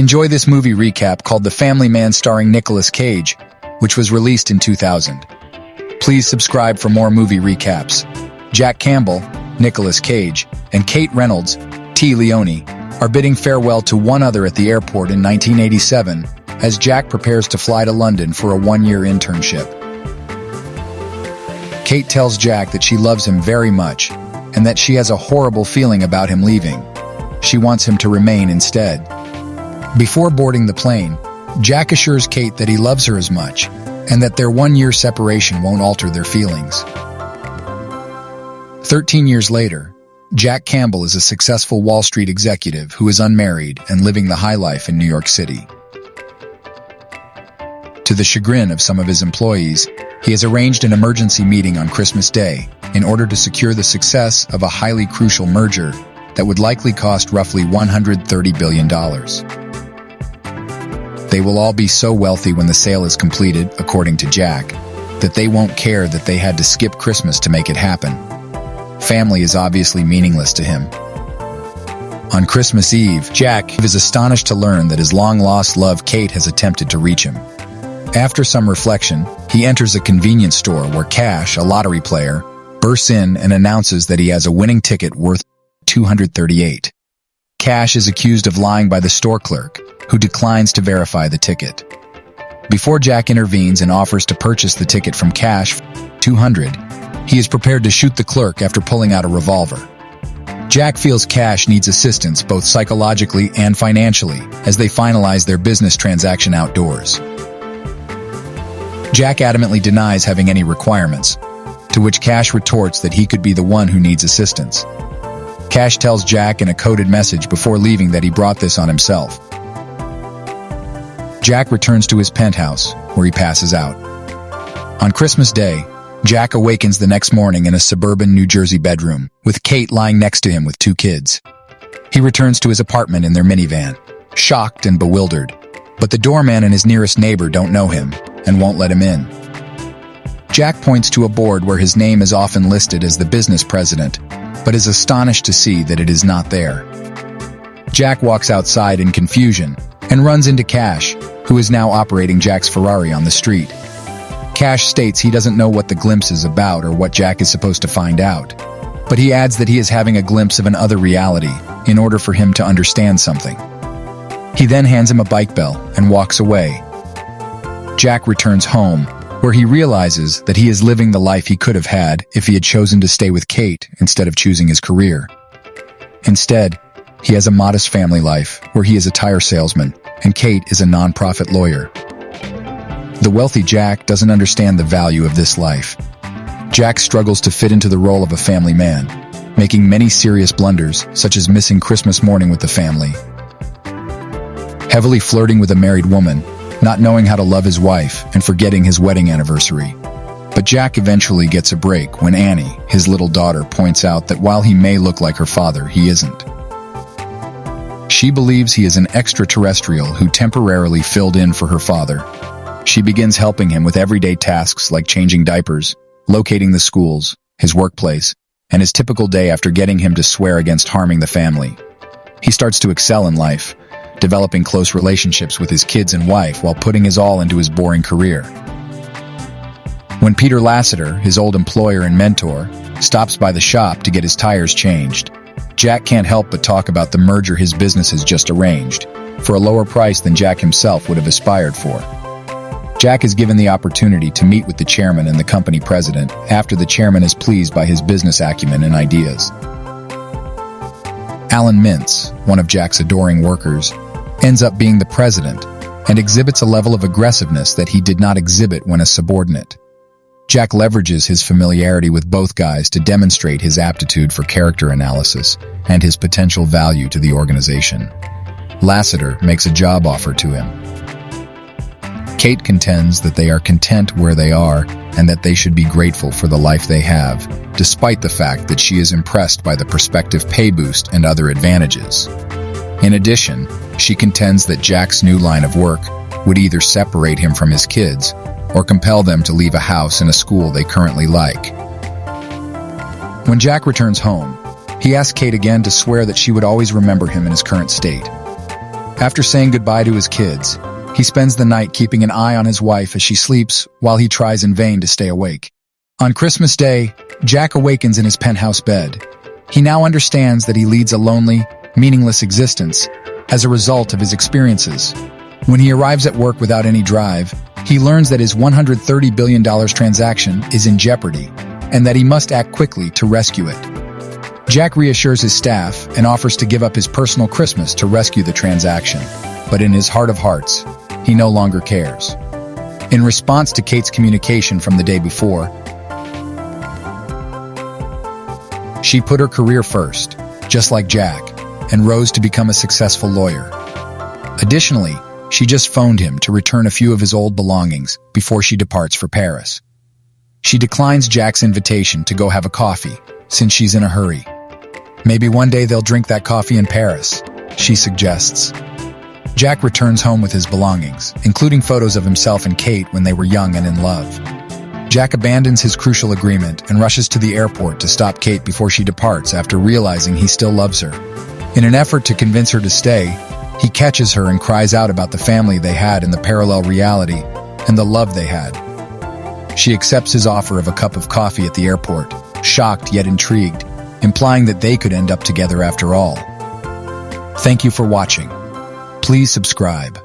Enjoy this movie recap called The Family Man starring Nicolas Cage, which was released in 2000. Please subscribe for more movie recaps. Jack Campbell, Nicolas Cage, and Kate Reynolds, T. Leone, are bidding farewell to one another at the airport in 1987 as Jack prepares to fly to London for a one-year internship. Kate tells Jack that she loves him very much and that she has a horrible feeling about him leaving. She wants him to remain instead. Before boarding the plane, Jack assures Kate that he loves her as much and that their one-year separation won't alter their feelings. 13 years later, Jack Campbell is a successful Wall Street executive who is unmarried and living the high life in New York City. To the chagrin of some of his employees, he has arranged an emergency meeting on Christmas Day in order to secure the success of a highly crucial merger that would likely cost roughly $130 billion. They will all be so wealthy when the sale is completed, according to Jack, that they won't care that they had to skip Christmas to make it happen. Family is obviously meaningless to him. On Christmas Eve, Jack is astonished to learn that his long-lost love Kate has attempted to reach him. After some reflection, he enters a convenience store where Cash, a lottery player, bursts in and announces that he has a winning ticket worth $238. Cash is accused of lying by the store clerk, who declines to verify the ticket. Before Jack intervenes and offers to purchase the ticket from Cash for $200, he is prepared to shoot the clerk after pulling out a revolver. Jack feels Cash needs assistance both psychologically and financially as they finalize their business transaction outdoors. Jack adamantly denies having any requirements, to which Cash retorts that he could be the one who needs assistance. Cash tells Jack in a coded message before leaving that he brought this on himself. Jack returns to his penthouse, where he passes out. On Christmas Day, Jack awakens the next morning in a suburban New Jersey bedroom, with Kate lying next to him with two kids. He returns to his apartment in their minivan, shocked and bewildered, but the doorman and his nearest neighbor don't know him and won't let him in. Jack points to a board where his name is often listed as the business president, but is astonished to see that it is not there. Jack walks outside in confusion and runs into Cash, who is now operating Jack's Ferrari on the street. Cash states he doesn't know what the glimpse is about or what Jack is supposed to find out, but he adds that he is having a glimpse of another reality in order for him to understand something. He then hands him a bike bell and walks away. Jack returns home, where he realizes that he is living the life he could have had if he had chosen to stay with Kate instead of choosing his career. Instead, he has a modest family life where he is a tire salesman and Kate is a non-profit lawyer. The wealthy Jack doesn't understand the value of this life. Jack struggles to fit into the role of a family man, making many serious blunders, such as missing Christmas morning with the family, heavily flirting with a married woman, not knowing how to love his wife, and forgetting his wedding anniversary. But Jack eventually gets a break when Annie, his little daughter, points out that while he may look like her father, he isn't. She believes he is an extraterrestrial who temporarily filled in for her father. She begins helping him with everyday tasks like changing diapers, locating the schools, his workplace, and his typical day after getting him to swear against harming the family. He starts to excel in life, developing close relationships with his kids and wife while putting his all into his boring career. When Peter Lassiter, his old employer and mentor, stops by the shop to get his tires changed, Jack can't help but talk about the merger his business has just arranged, for a lower price than Jack himself would have aspired for. Jack is given the opportunity to meet with the chairman and the company president after the chairman is pleased by his business acumen and ideas. Alan Mintz, one of Jack's adoring workers, ends up being the president and exhibits a level of aggressiveness that he did not exhibit when a subordinate. Jack leverages his familiarity with both guys to demonstrate his aptitude for character analysis and his potential value to the organization. Lassiter makes a job offer to him. Kate contends that they are content where they are and that they should be grateful for the life they have, despite the fact that she is impressed by the prospective pay boost and other advantages. In addition, she contends that Jack's new line of work would either separate him from his kids or compel them to leave a house and a school they currently like. When Jack returns home, he asks Kate again to swear that she would always remember him in his current state. After saying goodbye to his kids, he spends the night keeping an eye on his wife as she sleeps while he tries in vain to stay awake. On Christmas Day, Jack awakens in his penthouse bed. He now understands that he leads a lonely, meaningless existence as a result of his experiences. When he arrives at work without any drive, he learns that his $130 billion transaction is in jeopardy and that he must act quickly to rescue it. Jack reassures his staff and offers to give up his personal Christmas to rescue the transaction, but in his heart of hearts, he no longer cares. In response to Kate's communication from the day before, she put her career first, just like Jack, and rose to become a successful lawyer. Additionally, she just phoned him to return a few of his old belongings before she departs for Paris. She declines Jack's invitation to go have a coffee, since she's in a hurry. Maybe one day they'll drink that coffee in Paris, she suggests. Jack returns home with his belongings, including photos of himself and Kate when they were young and in love. Jack abandons his crucial agreement and rushes to the airport to stop Kate before she departs after realizing he still loves her. In an effort to convince her to stay, he catches her and cries out about the family they had in the parallel reality and the love they had. She accepts his offer of a cup of coffee at the airport, shocked yet intrigued, implying that they could end up together after all. Thank you for watching. Please subscribe.